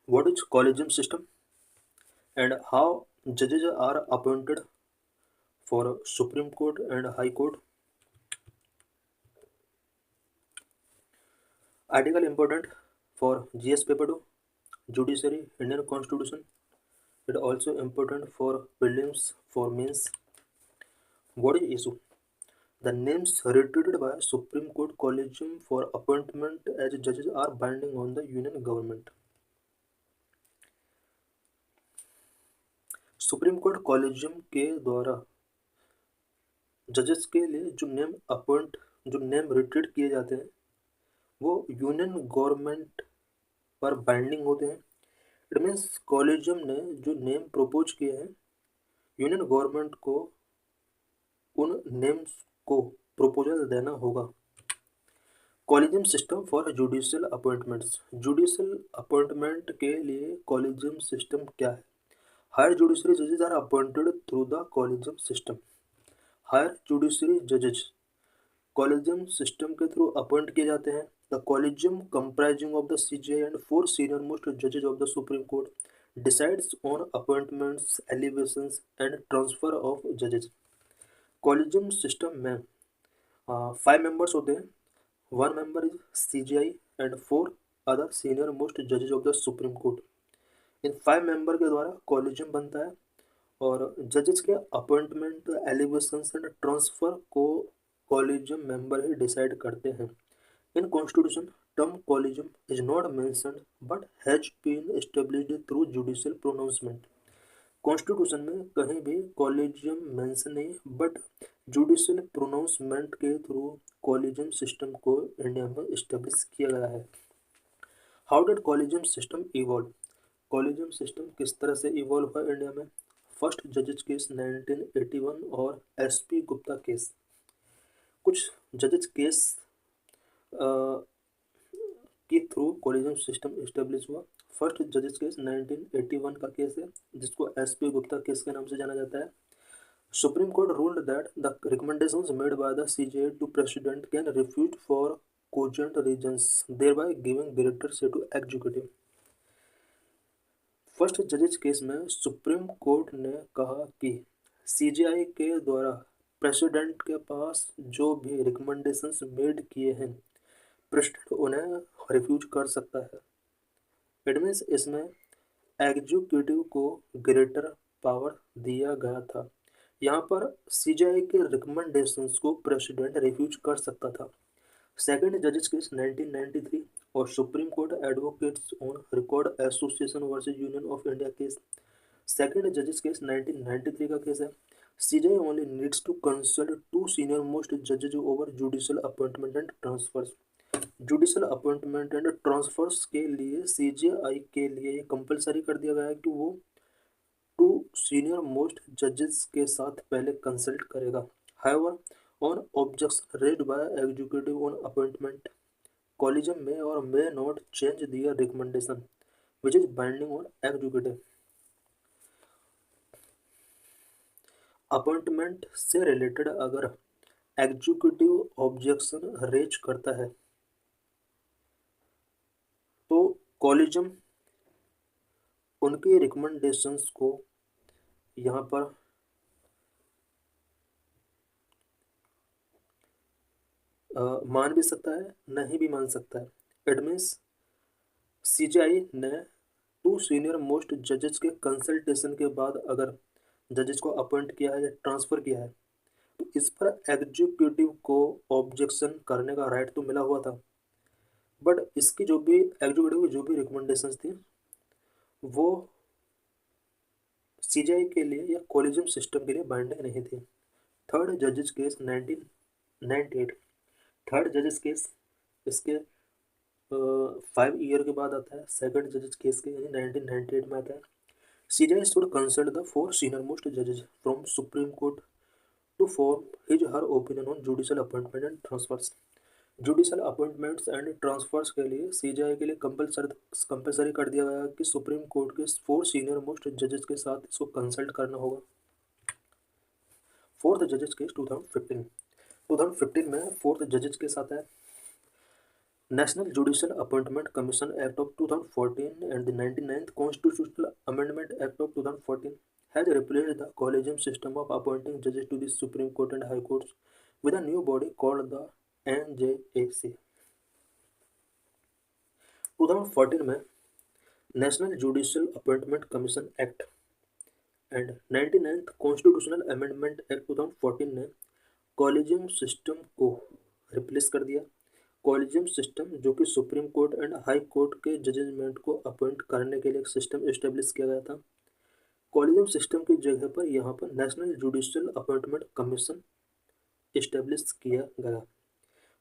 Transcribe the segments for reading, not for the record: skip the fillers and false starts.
What is collegium system and how judges are appointed for Supreme Court and High Court? Article important for GS paper 2, Judiciary, Indian Constitution. It also important for prelims for means. What is issue? The names retreated by Supreme Court Collegium for appointment as judges are binding on the Union government. Supreme court collegium के द्वारा जजेस के लिए जो name retreat किए जाते हैं वो यूनियन गवर्नमेंट पर बाइंडिंग होते हैं। इट मीन्स कॉलेजियम ने जो नेम प्रपोज किए हैं यूनियन गवर्नमेंट को उन नेम्स को प्रपोजल देना होगा। Collegium system for judicial appointments. Judicial appointment के लिए कॉलेजियम सिस्टम क्या है? हायर जुडिशरी जजेस are appointed through the collegium system. Higher judiciary जजेस कॉलेजियम सिस्टम के थ्रू अपॉइंट किए जाते हैं। The collegium comprising of the CGI and 4 senior most जजेस of the supreme court decides on appointments, elevations and transfer of जजेस। Collegium system में 5 members होते हैं। 1 member is CGI and 4 other senior most judges of the Supreme Court। इन 5 member के द्वारा collegium बनता है और जजेस के अपॉइंटमेंट, एलिवेशंस एंड ट्रांसफर को कॉलेजियम मेंबर ही डिसाइड करते हैं। In constitution term collegium is not mentioned but has been established through judicial pronouncement. Constitution में कहीं भी कॉलेजियम मेंशन नहीं, बट जुडिशियल प्रोनाउंसमेंट के थ्रू कॉलेजियम सिस्टम को इंडिया में इस्टेब्लिश किया गया है। How did collegium system evolve? Collegium system किस तरह से इवॉल्व हुआ इंडिया में? फर्स्ट जजेस केस 1981 और एसपी गुप्ता केस। कुछ जजेस केस के थ्रू कॉलेजियम सिस्टम इस्टेब्लिश हुआ। फर्स्ट जजेस केस 1981 का केस है जिसको एसपी गुप्ता केस के नाम से जाना जाता है। Supreme court ruled that the recommendations made by the CJA to president can refute for cogent reasons, thereby giving directorship to executive। First जजेस केस में सुप्रीम कोर्ट ने कहा कि सीजीआई के द्वारा प्रेसिडेंट के पास जो भी रिकमेंडेशंस मेड किए हैं प्रेसिडेंट उन्हें रिफ्यूज कर सकता है। इट मीन्स इसमें एग्जीक्यूटिव को ग्रेटर पावर दिया गया था। यहाँ पर सीजीआई के रिकमेंडेशंस को प्रेसिडेंट रिफ्यूज कर सकता था। सेकंड जजेस केस 1993 और supreme court advocates on record association versus union of India case. Second जजेस केस 1993 का केस है। CJI only needs to consult 2 senior most जजेज over judicial appointment and transfers. Judicial appointment and transfers के लिए CGI के लिए ये compulsory कर दिया गया है कि वो 2 सीनियर मोस्ट जजेस के साथ पहले कंसल्ट करेगा। However on objection raised by executive on appointment, collegium may or may not change their recommendation which is binding on executive. Appointment से रिलेटेड अगर एग्जीक्यूटिव ऑब्जेक्शन रेज करता है तो कॉलेजियम उनके रिकमेंडेशंस को यहाँ पर मान भी सकता है, नहीं भी मान सकता है। इट मीन्स सीजीआई ने 2 सीनियर मोस्ट जजेस के कंसल्टेशन के बाद अगर जजेस को अपॉइंट किया है या ट्रांसफ़र किया है तो इस पर एग्जीक्यूटिव को ऑब्जेक्शन करने का राइट तो मिला हुआ था, बट इसकी जो भी एग्जीक्यूटिव की जो भी रिकमेंडेशंस थी वो सीजीआई के लिए या कॉलेजियम सिस्टम के लिए बाइंडिंग नहीं थी। थर्ड जजेस केस 1998। थर्ड जजेस केस इसके 5 ईयर के बाद आता है। सेकंड जजेस केस के यानी 1998 में आता है। CJI should consult the 4 senior most जजेस from supreme court to form his her opinion on judicial appointment and transfers. Judicial appointments and transfers के लिए सीजीआई के लिए कंपलसरी कर दिया गया कि सुप्रीम कोर्ट के 4 सीनियर मोस्ट जजेस के साथ इसको कंसल्ट करना होगा। फोर्थ जजेस केस 2015 में फोर्थ जजेस के साथ है। National Judicial Appointment Commission Act of 2014 and the 99th Constitutional Amendment Act of 2014 has replaced the collegium system of appointing judges to the Supreme Court and High Courts with a new body called the NJAC. 2014 में national judicial appointment commission act and 99th constitutional amendment act 2014 ने collegium system को replace कर दिया। Collegium system जो कि supreme court and high court के judgement को appoint करने के लिए एक सिस्टम इस्टेब्लिश किया गया था। कॉलेजियम सिस्टम की जगह पर यहाँ पर national judicial appointment commission establish किया गया।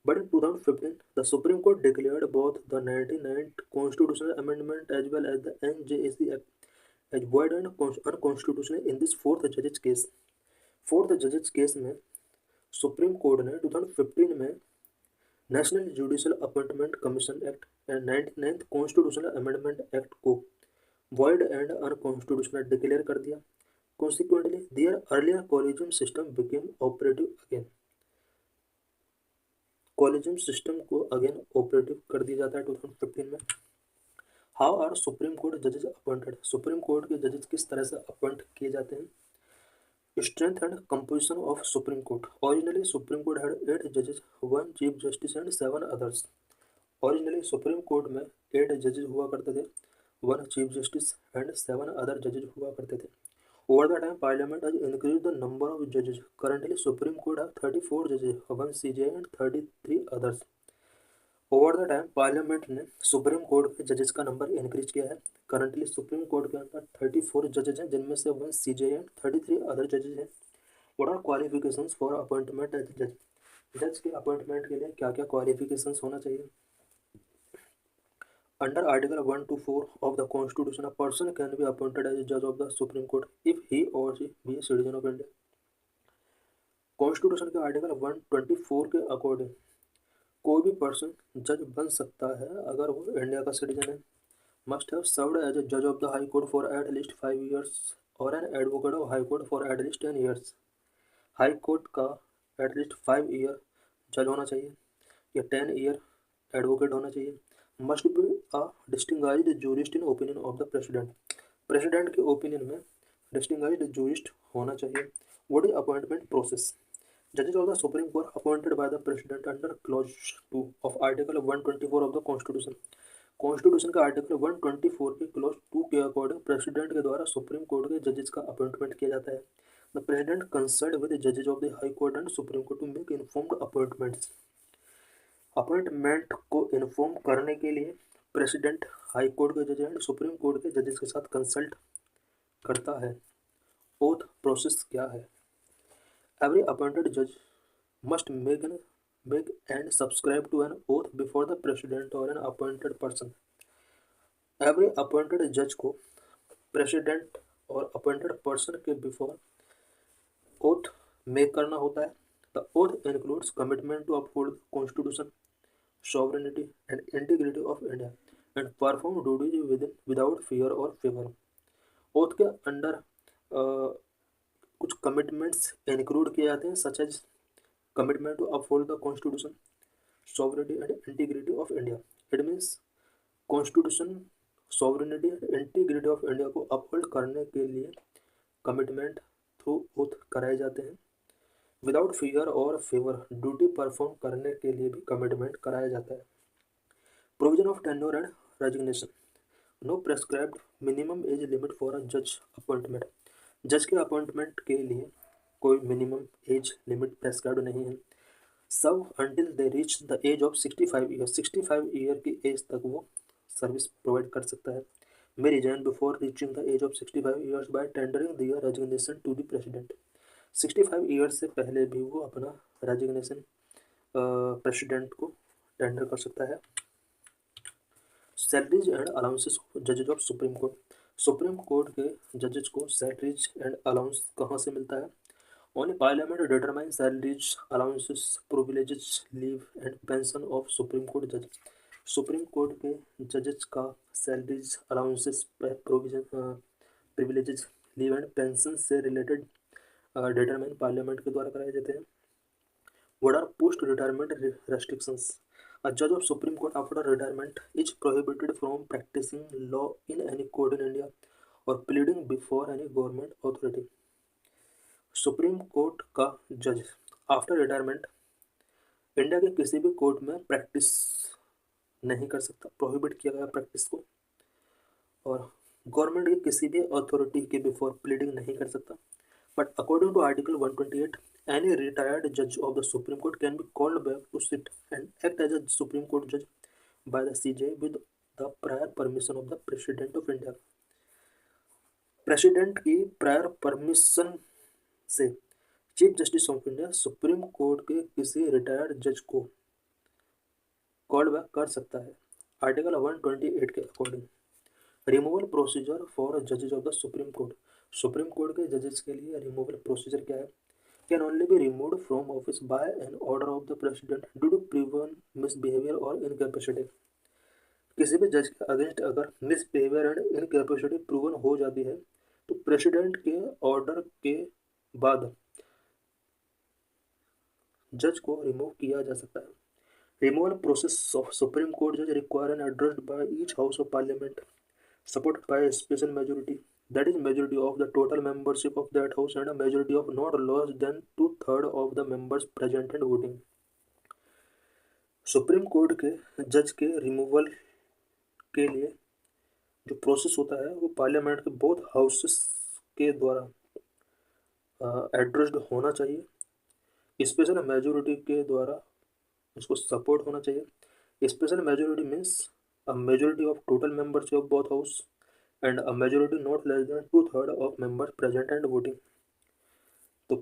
But in 2015, the Supreme Court declared both the 99th Constitutional Amendment as well as the NJAC Act as void and unconstitutional in this fourth judge's case. Fourth जजेस case में supreme court ने 2015 में national judicial appointment commission act and 99th constitutional amendment act को void and unconstitutional declare कर दिया। Consequently, their earlier collegium system became operative again. Collegium system को again operative कर दिया जाता है 2015 में। हाउ आर सुप्रीम कोर्ट जजेस अपॉइंटेड? सुप्रीम कोर्ट के जजेस किस तरह से अपॉइंट किए जाते हैं? Strength and composition of supreme court. Originally supreme court had 8 जजेस, 1 chief justice and 7 others. Originally supreme court में 8 जजेस हुआ करते थे, 1 चीफ जस्टिस एंड 7 अदर जजेस हुआ करते थे। Over the time, Parliament has increased the number of judges. Currently, Supreme Court has 34 judges, 1 CJI and 33 others. Over the time, Parliament ने Supreme Court के जजेस का नंबर इंक्रीज किया है। Currently, Supreme Court के अंदर 34 जजेस हैं, जिनमें से 1 CJI and 33 अदर जजेस हैं। What are qualifications for appointment as judge? जज के अपॉइंटमेंट के लिए क्या क्या क्वालिफिकेशंस होना चाहिए? Under Article 1 to 4 of the Constitution, a person can be appointed as a judge of the Supreme Court if he or she be a citizen of India. Constitution के article 124 के according कोई भी person जज बन सकता है अगर वो इंडिया का सिटीजन है। Must have served as a जज of the high court for at least 5 years और an advocate of high court for at least 10 years। High court का एट लीस्ट 5 year जज होना चाहिए या 10 year एडवोकेट होना चाहिए। Must be a distinguished jurist in opinion of the president. President के opinion में डिस्टिंग्विश्ड जूरिस्ट होना चाहिए। What is appointment process? Judges of the Supreme Court appointed by the President under Clause 2 of Article 124 of the Constitution. Constitution का article 124 के clause 2 के according president के द्वारा supreme court के जजेस का अपॉइंटमेंट किया जाता है। द प्रेसिडेंट कंसल्ट विद जजेस of the high court and supreme court to make informed appointments. Appointment को इन्फॉर्म करने के लिए प्रेसिडेंट हाई कोर्ट के जज एंड सुप्रीम कोर्ट के जजेस के साथ कंसल्ट करता है। ओथ प्रोसेस क्या है? Every appointed judge must make and subscribe to an oath before the president or an appointed person. Every appointed judge को president और appointed person के before oath make करना होता है। The oath includes commitment to uphold the constitution, sovereignty and integrity of India and perform duties without fear or favor. oath के अंदर कुछ commitments include किए जाते हैं such as commitment to uphold the constitution, sovereignty and integrity of India. It means constitution, sovereignty and integrity of India को uphold करने के लिए कमिटमेंट थ्रू ओथ कराए जाते हैं। विदाउट फियर और फेवर ड्यूटी परफॉर्म करने के लिए भी कमिटमेंट कराया जाता है। Provision of tenure and resignation. No prescribed minimum age limit for a जज अपॉइंटमेंट। जज के अपॉइंटमेंट के लिए कोई मिनिमम एज लिमिट प्रेस्क्राइब्ड नहीं है। Serve until they reach the age of 65 year. 65 year की एज तक वो सर्विस प्रोवाइड कर सकता है। May resign before reaching the age of 65 years by tendering their resignation to the president. 65 years से पहले भी वो अपना रेजिग्नेशन प्रेसिडेंट को टेंडर कर सकता है। सैलरीज एंड अलाउंसेस ऑफ जजेज of supreme court. Supreme court के जजेस को सैलरीज एंड अलाउंस कहाँ से मिलता है? Only parliament determine salaries, allowances, privileges, leave and pension of supreme court जजेस। सुप्रीम कोर्ट के जजेस का salaries, allowances, privileges, leave and pension से रिलेटेड डिटरमाइन पार्लियामेंट के द्वारा कराए जाते हैं। What R post retirement restrictions? A judge of Supreme Court after retirement is prohibited from practicing law in any court in India or pleading before any government authority. Supreme court का जज after retirement India के किसी भी court में practice नहीं कर सकता, prohibit किया गया प्रैक्टिस को, और गवर्नमेंट के किसी भी अथॉरिटी के बिफोर प्लीडिंग नहीं कर सकता. But according to article 128, any retired judge of the Supreme Court can be called back to sit and act as a Supreme Court judge by the CJ with the prior permission of the President of India. President की prior permission से chief justice of India supreme court के किसी retired जज को call back कर सकता है. Article 128 के अकॉर्डिंग रिमूवल प्रोसीजर फॉर जजेस of the supreme court. Supreme court के जजेस के लिए रिमूवल प्रोसीजर क्या है? Can only be removed from office by an order of the president due to proven misbehaviour और इनकैपेसिटी. किसी भी जज के अगेंस्ट अगर मिसबिहेवियर एंड इनकैपेसिटी प्रूवन हो जाती है तो प्रेसिडेंट के ऑर्डर के बाद जज को रिमूव किया जा सकता है. Removal process of supreme court जज require an addressed by each house of parliament supported by special majority, that is majority of the total membership of that house and a majority of not less than 2/3 of the members present and voting. Supreme court के जज के removal के लिए जो process होता है वो parliament के बोथ हाउसेस के द्वारा एड्रेस्ड होना चाहिए. स्पेशल मेजोरिटी के द्वारा उसको सपोर्ट होना चाहिए. Special majority means a majority of total members of both house and a majority not less than 2/3 of members present and voting. तो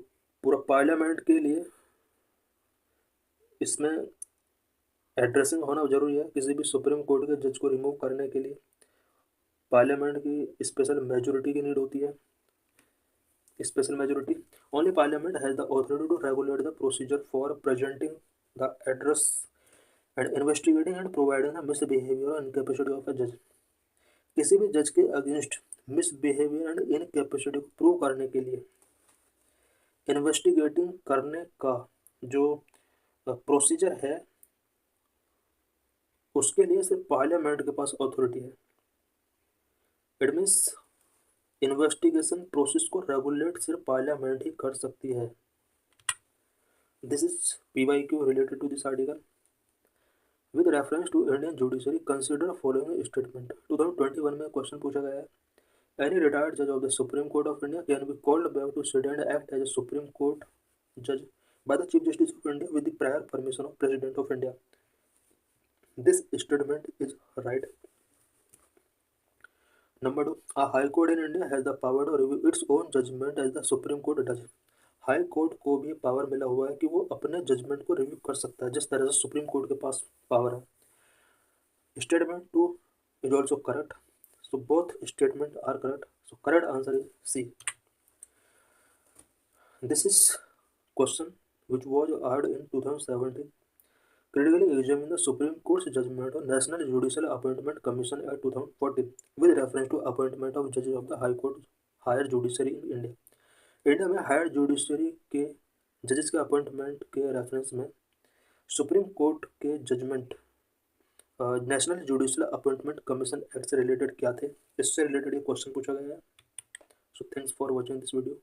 पूरा पार्लियामेंट के लिए इसमें एड्रेसिंग होना जरूरी है. किसी भी सुप्रीम कोर्ट के जज को रिमूव करने के लिए पार्लियामेंट की स्पेशल मेजोरिटी की नीड होती है. Special majority only parliament has the authority to regulate the procedure for presenting the address and investigating and providing the misbehaviour और इनकैपेसिटी ऑफ अ जज. किसी भी जज के अगेंस्ट मिसबिहेवियर एंड इनकैपेसिटी को प्रूव करने के लिए इन्वेस्टिगेटिंग करने का जो प्रोसीजर है उसके लिए सिर्फ पार्लियामेंट के पास अथॉरिटी है. इट मीन्स इन्वेस्टिगेशन प्रोसेस को रेगुलेट सिर्फ पार्लियामेंट ही कर सकती है. This is PYQ related to this article. With reference to Indian judiciary consider following statement. 2021 में क्वेश्चन पूछा गया है. एनी रिटायर्ड जज of the supreme court of India can be called back to sit and act as a supreme court जज by the chief justice of India with the prior permission of president of India. This statement is right. Number 2, a high court in India has the power to review its own judgment as the supreme court does. High court को भी power मिला हुआ है कि वो अपने judgement को review कर सकता है जिस तरह से सुप्रीम कोर्ट के पास पावर है. Statement 2 is also correct. So both statement are correct. So correct answer is C. This is question which was asked in 2017. Critically examine the Supreme Court's judgment on National Judicial Appointment Commission Act 2014 with reference to appointment of judges of the High Court, Higher Judiciary in India. India में higher judiciary के जजेस के appointment के reference में supreme court के judgement national judicial appointment commission act से related क्या थे, इससे रिलेटेड ये क्वेश्चन पूछा गया है. So thanks for watching this video.